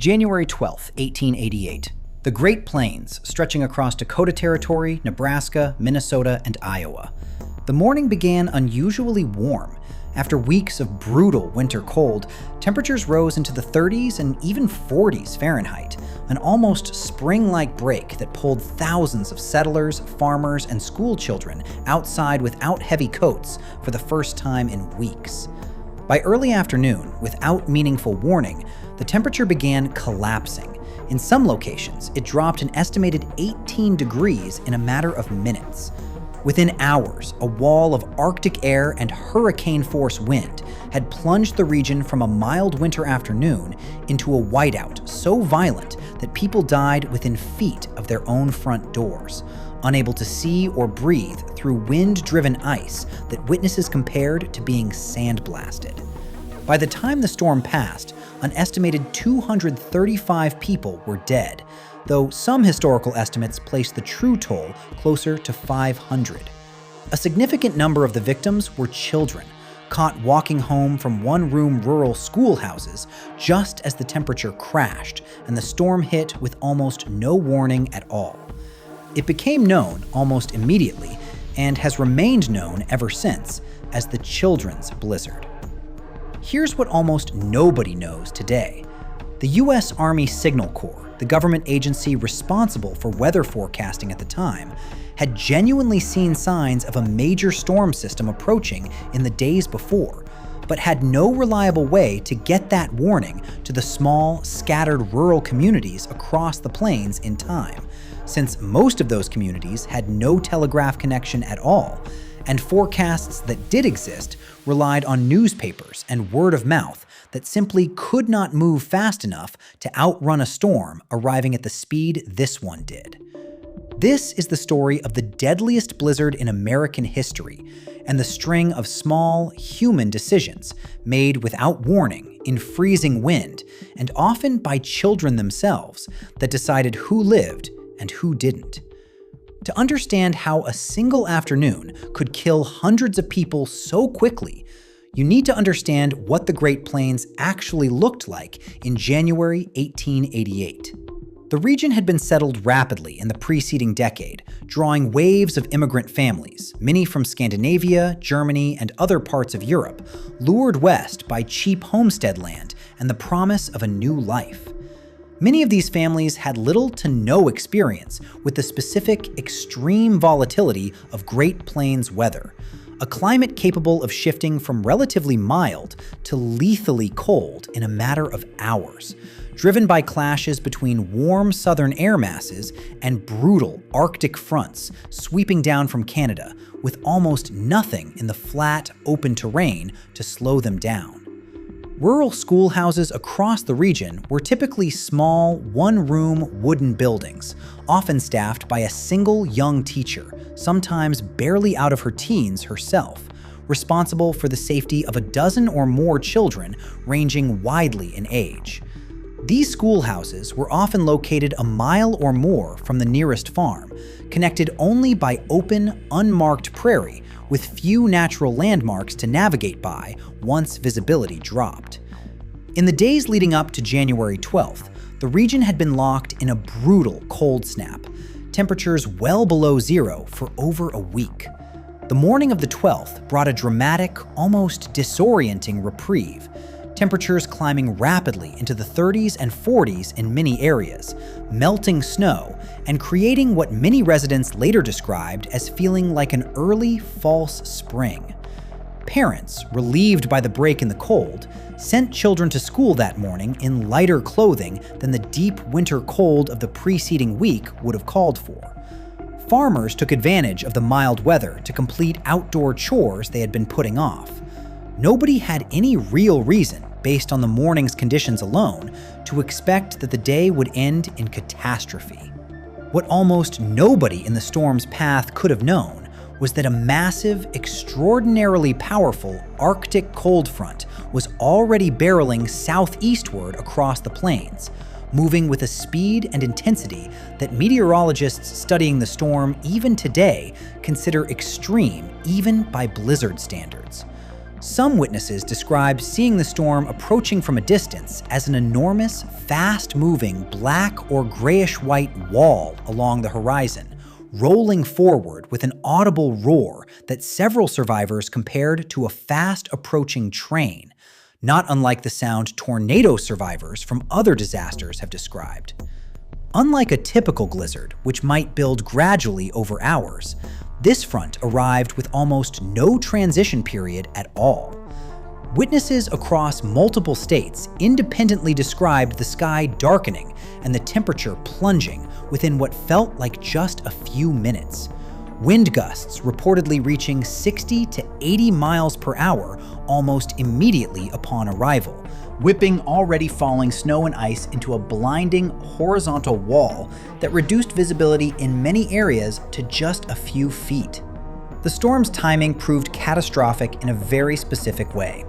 January 12, 1888. The Great Plains, stretching across Dakota Territory, Nebraska, Minnesota, and Iowa. The morning began unusually warm. After weeks of brutal winter cold, temperatures rose into the 30s and even 40s Fahrenheit, an almost spring-like break that pulled thousands of settlers, farmers, and school children outside without heavy coats for the first time in weeks. By early afternoon, without meaningful warning, the temperature began collapsing. In some locations, it dropped an estimated 18 degrees in a matter of minutes. Within hours, a wall of Arctic air and hurricane-force wind had plunged the region from a mild winter afternoon into a whiteout so violent that people died within feet of their own front doors, unable to see or breathe through wind-driven ice that witnesses compared to being sandblasted. By the time the storm passed, an estimated 235 people were dead, though some historical estimates place the true toll closer to 500. A significant number of the victims were children, caught walking home from one-room rural schoolhouses just as the temperature crashed and the storm hit with almost no warning at all. It became known almost immediately, and has remained known ever since, as the Children's Blizzard. Here's what almost nobody knows today. The U.S. Army Signal Corps, the government agency responsible for weather forecasting at the time, had genuinely seen signs of a major storm system approaching in the days before, but had no reliable way to get that warning to the small, scattered rural communities across the plains in time, since most of those communities had no telegraph connection at all, and forecasts that did exist relied on newspapers and word of mouth that simply could not move fast enough to outrun a storm arriving at the speed this one did. This is the story of the deadliest blizzard in American history, and the string of small, human decisions made without warning in freezing wind, and often by children themselves, that decided who lived and who didn't. To understand how a single afternoon could kill hundreds of people so quickly, you need to understand what the Great Plains actually looked like in January 1888. The region had been settled rapidly in the preceding decade, drawing waves of immigrant families, many from Scandinavia, Germany, and other parts of Europe, lured west by cheap homestead land and the promise of a new life. Many of these families had little to no experience with the specific extreme volatility of Great Plains weather, a climate capable of shifting from relatively mild to lethally cold in a matter of hours, driven by clashes between warm southern air masses and brutal Arctic fronts sweeping down from Canada, with almost nothing in the flat, open terrain to slow them down. Rural schoolhouses across the region were typically small, one-room wooden buildings, often staffed by a single young teacher, sometimes barely out of her teens herself, responsible for the safety of a dozen or more children ranging widely in age. These schoolhouses were often located a mile or more from the nearest farm, connected only by open, unmarked prairie, with few natural landmarks to navigate by once visibility dropped. In the days leading up to January 12th, the region had been locked in a brutal cold snap, temperatures well below zero for over a week. The morning of the 12th brought a dramatic, almost disorienting reprieve, temperatures climbing rapidly into the 30s and 40s in many areas, melting snow, and creating what many residents later described as feeling like an early false spring. Parents, relieved by the break in the cold, sent children to school that morning in lighter clothing than the deep winter cold of the preceding week would have called for. Farmers took advantage of the mild weather to complete outdoor chores they had been putting off. Nobody had any real reason, based on the morning's conditions alone, to expect that the day would end in catastrophe. What almost nobody in the storm's path could have known was that a massive, extraordinarily powerful Arctic cold front was already barreling southeastward across the plains, moving with a speed and intensity that meteorologists studying the storm even today consider extreme even by blizzard standards. Some witnesses described seeing the storm approaching from a distance as an enormous, fast-moving black or grayish-white wall along the horizon, rolling forward with an audible roar that several survivors compared to a fast-approaching train, not unlike the sound tornado survivors from other disasters have described. Unlike a typical blizzard, which might build gradually over hours, this front arrived with almost no transition period at all. Witnesses across multiple states independently described the sky darkening and the temperature plunging within what felt like just a few minutes. Wind gusts reportedly reaching 60 to 80 miles per hour almost immediately upon arrival, whipping already falling snow and ice into a blinding horizontal wall that reduced visibility in many areas to just a few feet. The storm's timing proved catastrophic in a very specific way.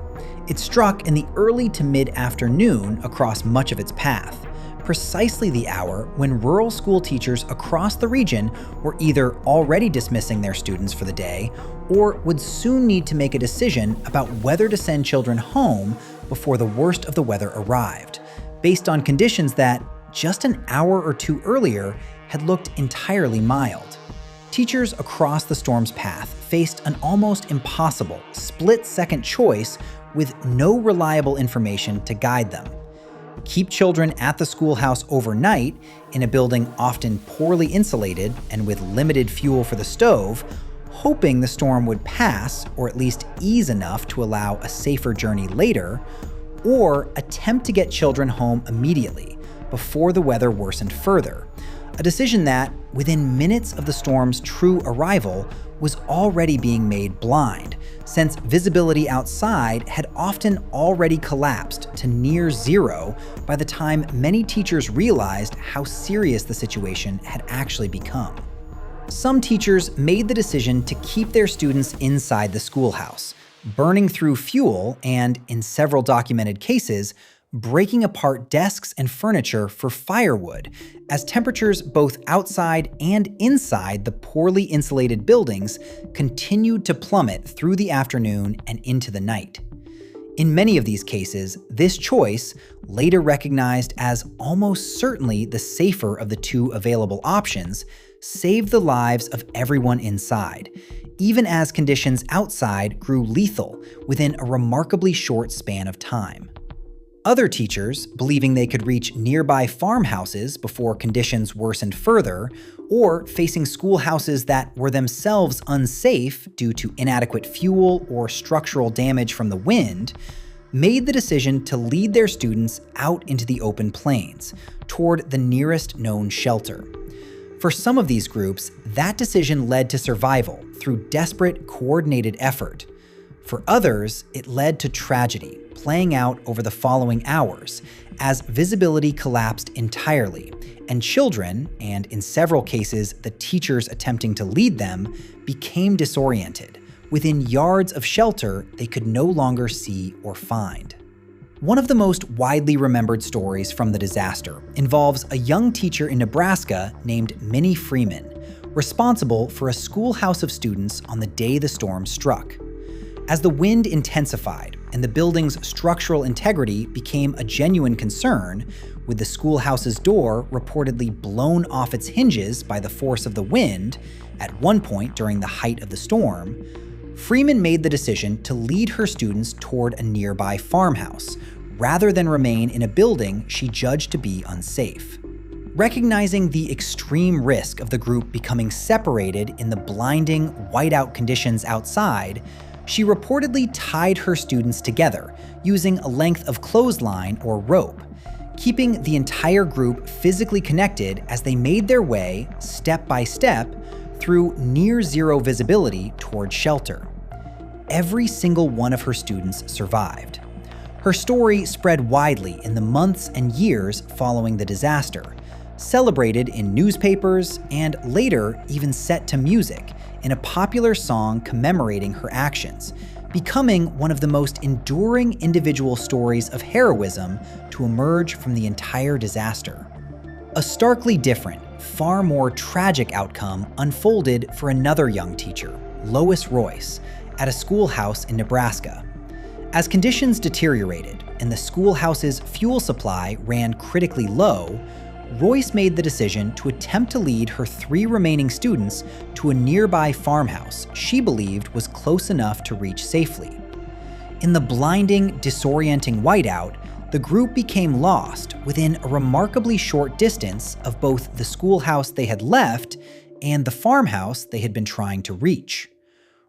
It struck in the early to mid-afternoon across much of its path, precisely the hour when rural school teachers across the region were either already dismissing their students for the day or would soon need to make a decision about whether to send children home before the worst of the weather arrived, based on conditions that, just an hour or two earlier, had looked entirely mild. Teachers across the storm's path faced an almost impossible split-second choice with no reliable information to guide them. Keep children at the schoolhouse overnight in a building often poorly insulated and with limited fuel for the stove, hoping the storm would pass or at least ease enough to allow a safer journey later, or attempt to get children home immediately before the weather worsened further, a decision that, within minutes of the storm's true arrival, was already being made blind, since visibility outside had often already collapsed to near zero by the time many teachers realized how serious the situation had actually become. Some teachers made the decision to keep their students inside the schoolhouse, burning through fuel and, in several documented cases, breaking apart desks and furniture for firewood, as temperatures both outside and inside the poorly insulated buildings continued to plummet through the afternoon and into the night. In many of these cases, this choice, later recognized as almost certainly the safer of the two available options, saved the lives of everyone inside, even as conditions outside grew lethal within a remarkably short span of time. Other teachers, believing they could reach nearby farmhouses before conditions worsened further, or facing schoolhouses that were themselves unsafe due to inadequate fuel or structural damage from the wind, made the decision to lead their students out into the open plains, toward the nearest known shelter. For some of these groups, that decision led to survival through desperate, coordinated effort. For others, it led to tragedy, playing out over the following hours, as visibility collapsed entirely, and children, and in several cases the teachers attempting to lead them, became disoriented. Within yards of shelter they could no longer see or find. One of the most widely remembered stories from the disaster involves a young teacher in Nebraska named Minnie Freeman, responsible for a schoolhouse of students on the day the storm struck. As the wind intensified and the building's structural integrity became a genuine concern, with the schoolhouse's door reportedly blown off its hinges by the force of the wind at one point during the height of the storm, Freeman made the decision to lead her students toward a nearby farmhouse, rather than remain in a building she judged to be unsafe. Recognizing the extreme risk of the group becoming separated in the blinding, whiteout conditions outside, she reportedly tied her students together using a length of clothesline or rope, keeping the entire group physically connected as they made their way, step by step, through near zero visibility toward shelter. Every single one of her students survived. Her story spread widely in the months and years following the disaster, celebrated in newspapers, and later even set to music in a popular song commemorating her actions, becoming one of the most enduring individual stories of heroism to emerge from the entire disaster. A starkly different, far more tragic outcome unfolded for another young teacher, Lois Royce, at a schoolhouse in Nebraska. As conditions deteriorated and the schoolhouse's fuel supply ran critically low, Royce made the decision to attempt to lead her 3 remaining students to a nearby farmhouse she believed was close enough to reach safely. In the blinding, disorienting whiteout, the group became lost within a remarkably short distance of both the schoolhouse they had left and the farmhouse they had been trying to reach.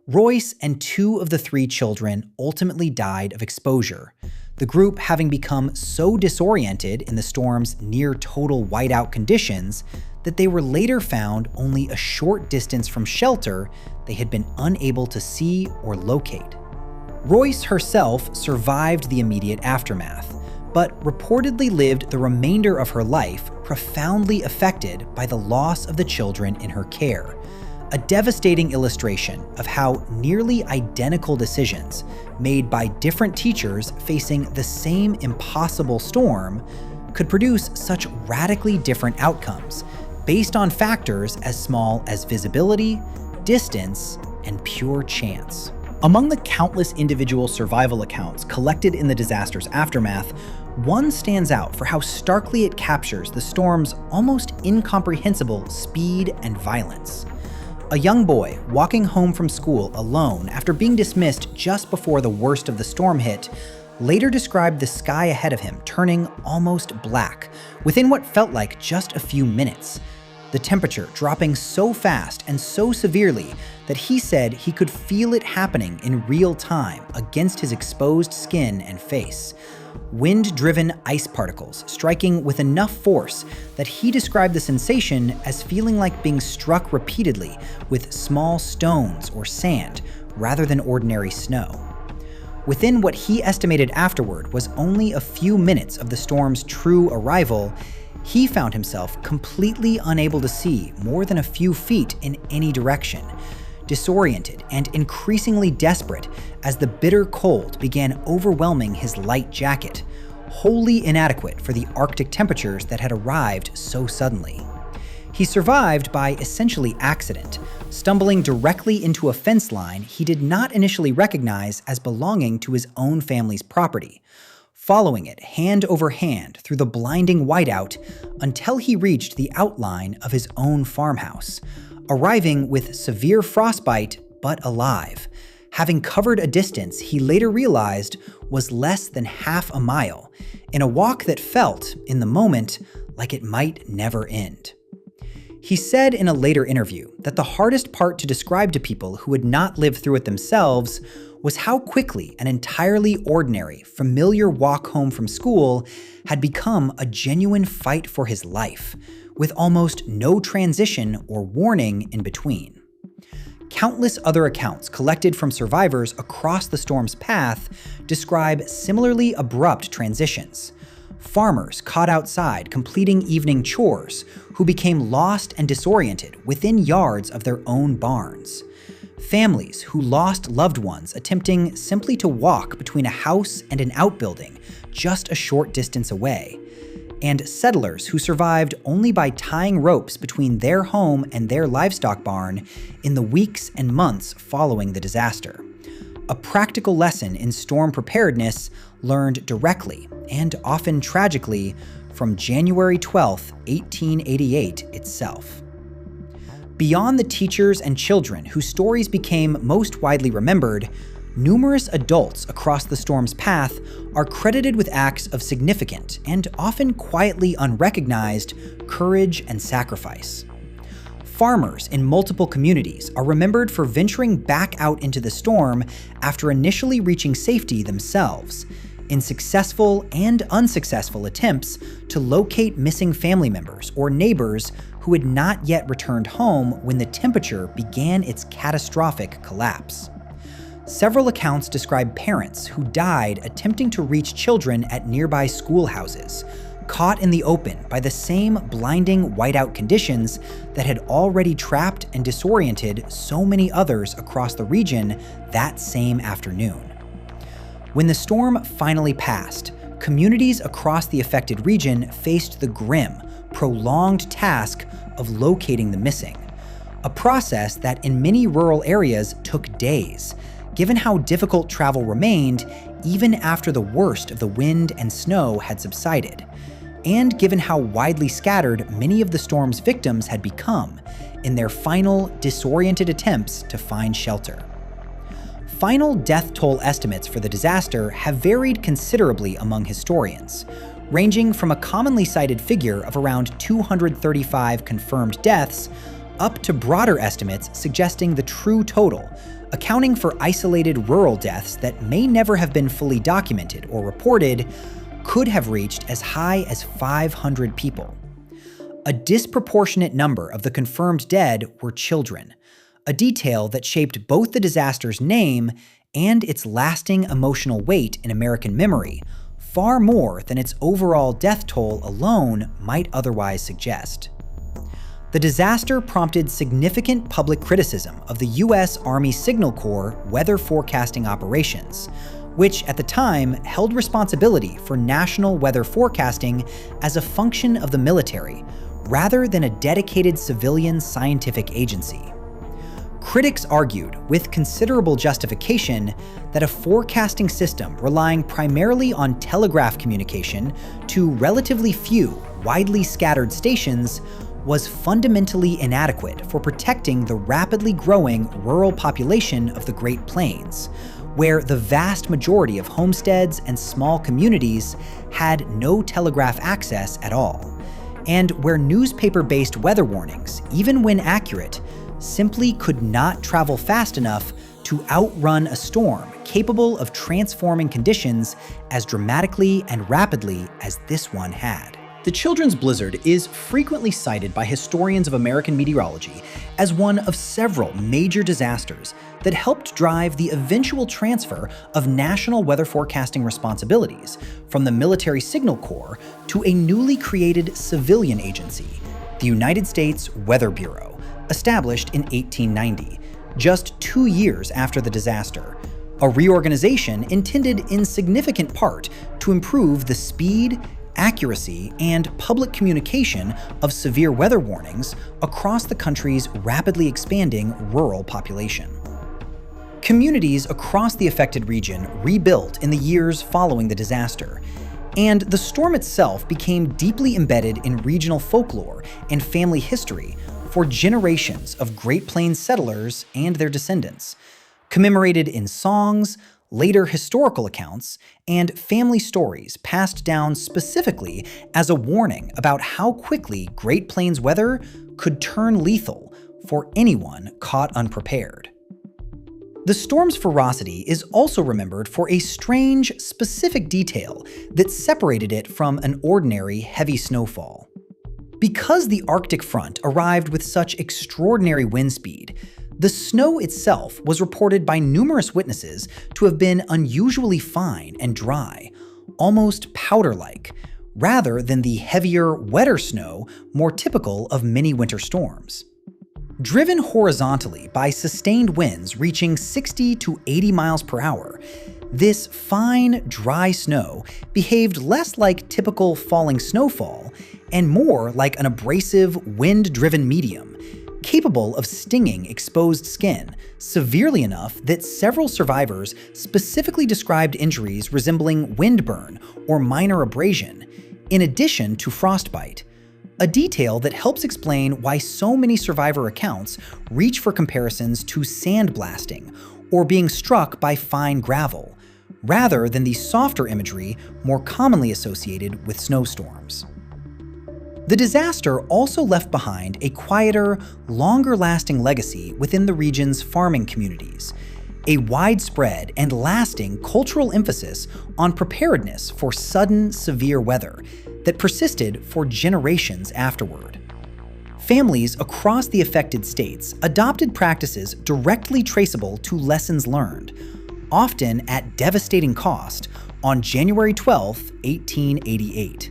Royce and 2 of the 3 children ultimately died of exposure, the group having become so disoriented in the storm's near-total whiteout conditions that they were later found only a short distance from shelter they had been unable to see or locate. Royce herself survived the immediate aftermath, but reportedly lived the remainder of her life profoundly affected by the loss of the children in her care, a devastating illustration of how nearly identical decisions made by different teachers facing the same impossible storm could produce such radically different outcomes based on factors as small as visibility, distance, and pure chance. Among the countless individual survival accounts collected in the disaster's aftermath, one stands out for how starkly it captures the storm's almost incomprehensible speed and violence. A young boy walking home from school alone after being dismissed just before the worst of the storm hit later described the sky ahead of him turning almost black within what felt like just a few minutes, the temperature dropping so fast and so severely that he said he could feel it happening in real time against his exposed skin and face. Wind-driven ice particles striking with enough force that he described the sensation as feeling like being struck repeatedly with small stones or sand rather than ordinary snow. Within what he estimated afterward was only a few minutes of the storm's true arrival, he found himself completely unable to see more than a few feet in any direction, disoriented and increasingly desperate as the bitter cold began overwhelming his light jacket, wholly inadequate for the Arctic temperatures that had arrived so suddenly. He survived by essentially accident, stumbling directly into a fence line he did not initially recognize as belonging to his own family's property, following it hand over hand through the blinding whiteout until he reached the outline of his own farmhouse, arriving with severe frostbite but alive, having covered a distance he later realized was less than half a mile, in a walk that felt, in the moment, like it might never end. He said in a later interview that the hardest part to describe to people who had not lived through it themselves was how quickly an entirely ordinary, familiar walk home from school had become a genuine fight for his life, with almost no transition or warning in between. Countless other accounts collected from survivors across the storm's path describe similarly abrupt transitions. Farmers caught outside completing evening chores who became lost and disoriented within yards of their own barns. Families who lost loved ones attempting simply to walk between a house and an outbuilding just a short distance away. And settlers who survived only by tying ropes between their home and their livestock barn in the weeks and months following the disaster. A practical lesson in storm preparedness learned directly, and often tragically, from January 12, 1888 itself. Beyond the teachers and children whose stories became most widely remembered, numerous adults across the storm's path are credited with acts of significant and often quietly unrecognized courage and sacrifice. Farmers in multiple communities are remembered for venturing back out into the storm after initially reaching safety themselves, in successful and unsuccessful attempts to locate missing family members or neighbors who had not yet returned home when the temperature began its catastrophic collapse. Several accounts describe parents who died attempting to reach children at nearby schoolhouses, caught in the open by the same blinding whiteout conditions that had already trapped and disoriented so many others across the region that same afternoon. When the storm finally passed, communities across the affected region faced the grim, prolonged task of locating the missing, a process that in many rural areas took days, given how difficult travel remained even after the worst of the wind and snow had subsided, and given how widely scattered many of the storm's victims had become in their final, disoriented attempts to find shelter. Final death toll estimates for the disaster have varied considerably among historians, ranging from a commonly cited figure of around 235 confirmed deaths up to broader estimates suggesting the true total, accounting for isolated rural deaths that may never have been fully documented or reported, could have reached as high as 500 people. A disproportionate number of the confirmed dead were children, a detail that shaped both the disaster's name and its lasting emotional weight in American memory, far more than its overall death toll alone might otherwise suggest. The disaster prompted significant public criticism of the U.S. Army Signal Corps weather forecasting operations, which at the time held responsibility for national weather forecasting as a function of the military, rather than a dedicated civilian scientific agency. Critics argued, with considerable justification, that a forecasting system relying primarily on telegraph communication to relatively few, widely scattered stations was fundamentally inadequate for protecting the rapidly growing rural population of the Great Plains, where the vast majority of homesteads and small communities had no telegraph access at all, and where newspaper-based weather warnings, even when accurate, simply could not travel fast enough to outrun a storm capable of transforming conditions as dramatically and rapidly as this one had. The Children's Blizzard is frequently cited by historians of American meteorology as one of several major disasters that helped drive the eventual transfer of national weather forecasting responsibilities from the Military Signal Corps to a newly created civilian agency, the United States Weather Bureau, established in 1890, just 2 years after the disaster, a reorganization intended in significant part to improve the speed, accuracy, and public communication of severe weather warnings across the country's rapidly expanding rural population. Communities across the affected region rebuilt in the years following the disaster, and the storm itself became deeply embedded in regional folklore and family history for generations of Great Plains settlers and their descendants, commemorated in songs, later historical accounts, and family stories passed down specifically as a warning about how quickly Great Plains weather could turn lethal for anyone caught unprepared. The storm's ferocity is also remembered for a strange, specific detail that separated it from an ordinary heavy snowfall. Because the Arctic front arrived with such extraordinary wind speed, the snow itself was reported by numerous witnesses to have been unusually fine and dry, almost powder-like, rather than the heavier, wetter snow more typical of many winter storms. Driven horizontally by sustained winds reaching 60 to 80 miles per hour, this fine, dry snow behaved less like typical falling snowfall and more like an abrasive, wind-driven medium, capable of stinging exposed skin severely enough that several survivors specifically described injuries resembling windburn or minor abrasion, in addition to frostbite, a detail that helps explain why so many survivor accounts reach for comparisons to sandblasting or being struck by fine gravel, rather than the softer imagery more commonly associated with snowstorms. The disaster also left behind a quieter, longer-lasting legacy within the region's farming communities, a widespread and lasting cultural emphasis on preparedness for sudden, severe weather that persisted for generations afterward. Families across the affected states adopted practices directly traceable to lessons learned, often at devastating cost, on January 12, 1888.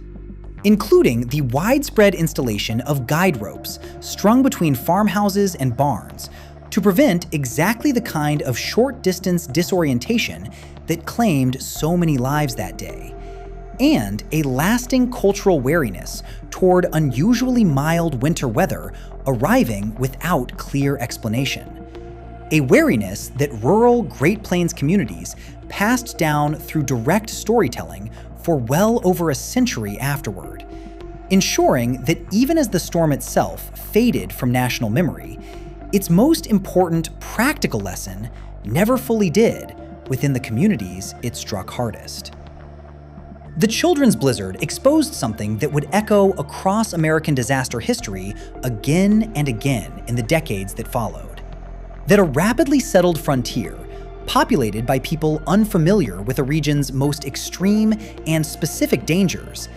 Including the widespread installation of guide ropes strung between farmhouses and barns to prevent exactly the kind of short-distance disorientation that claimed so many lives that day, and a lasting cultural wariness toward unusually mild winter weather arriving without clear explanation. a wariness that rural Great Plains communities passed down through direct storytelling for well over a century afterward, ensuring that even as the storm itself faded from national memory, its most important practical lesson never fully did within the communities it struck hardest. The children's blizzard exposed something that would echo across American disaster history again and again in the decades that followed. That a rapidly settled frontier, populated by people unfamiliar with a region's most extreme and specific dangers,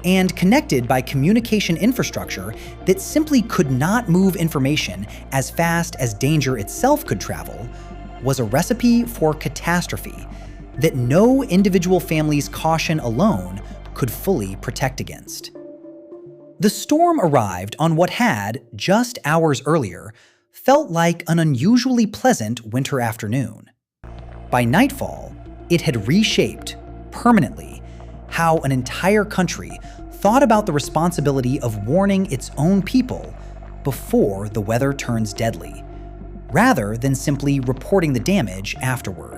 and connected by communication infrastructure that simply could not move information as fast as danger itself could travel, was a recipe for catastrophe that no individual family's caution alone could fully protect against. The storm arrived on what had, just hours earlier, felt like an unusually pleasant winter afternoon. By nightfall, it had reshaped, permanently, how an entire country thought about the responsibility of warning its own people before the weather turns deadly, rather than simply reporting the damage afterward.